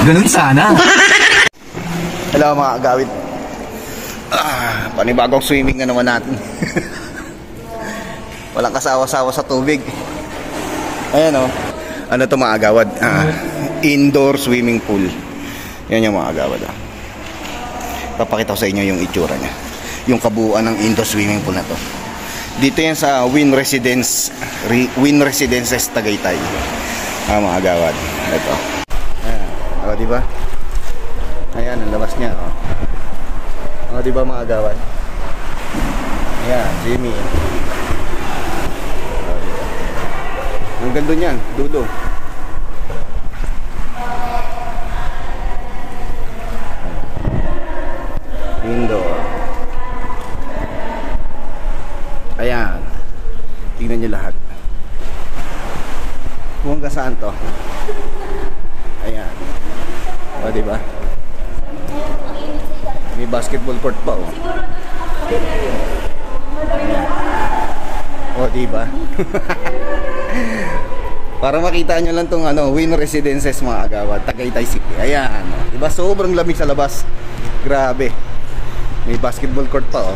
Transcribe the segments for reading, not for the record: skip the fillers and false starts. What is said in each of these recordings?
Ganun sana. Hello mga agawid. Panibagong swimming na naman natin. Walang kasawa-sawa sa tubig. Ayan o. Ano to mga agawad? Indoor swimming pool. Yan yung mga agawad. Papakita ko sa inyo yung itsura nya, yung kabuuan ng indoor swimming pool na to. Dito yan sa Win Residences Tagaytay. Mga agawad. Ito. O, diba? Ayan, ang labas niya. O, diba mga agawad? Ayan, Jimmy. Ang ganda niyan, dulo. Indoor. Ayan. Tingnan nyo lahat. Kung hanggang saan to. Ayan. O, diba? May basketball court pa, o. O, diba? Para makita nyo lang tong Win Residences mga agawad, Tagaytay City. Ayan. Diba? Sobrang lamig sa labas. Grabe. May basketball court pa, o.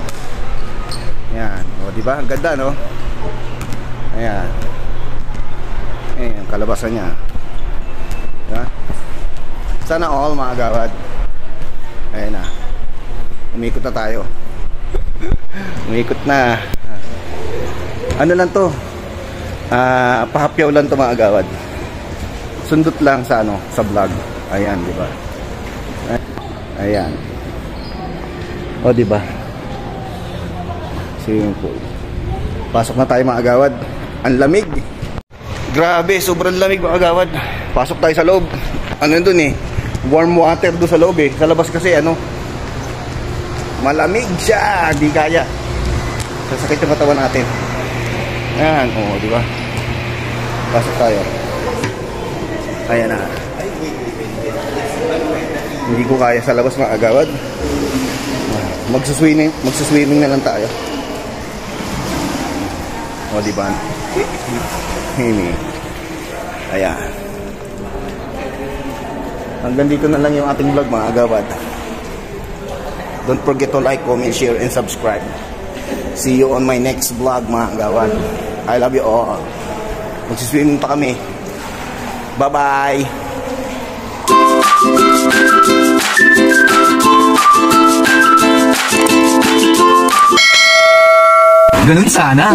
Ayan. O, diba? Ang ganda, no? Ayan. Ayan, kalabasan niya. Diba? Sana all mga agawad. Ayan na. Umikot na tayo. Umikot na. Ano lang to? Pahapyaw lang to mga agawad. Sundot lang sa sa vlog. Ayan, di ba? Ayan. O, di ba? Swimming pool. Pasok na tayo mga agawad. Ang lamig. Grabe, sobrang lamig mga agawad. Pasok tayo sa loob. Ano dun eh? Warm water doon sa loob eh. Sa labas kasi malamig siya. Di kaya. Sasakit yung katawan natin. Ayan, o, di ba? Pasok tayo. Ayan na. Hindi ko kaya sa labas mga agawad. Magsaswimming na lang tayo. O, di ba? Hini. Ayan. Hanggang dito na lang yung ating vlog mga agawad. Don't forget to like, comment, share, and subscribe. See you on my next vlog mga agawad. I love you all. Magsiswimming pa kami. Bye-bye. Ganun sana.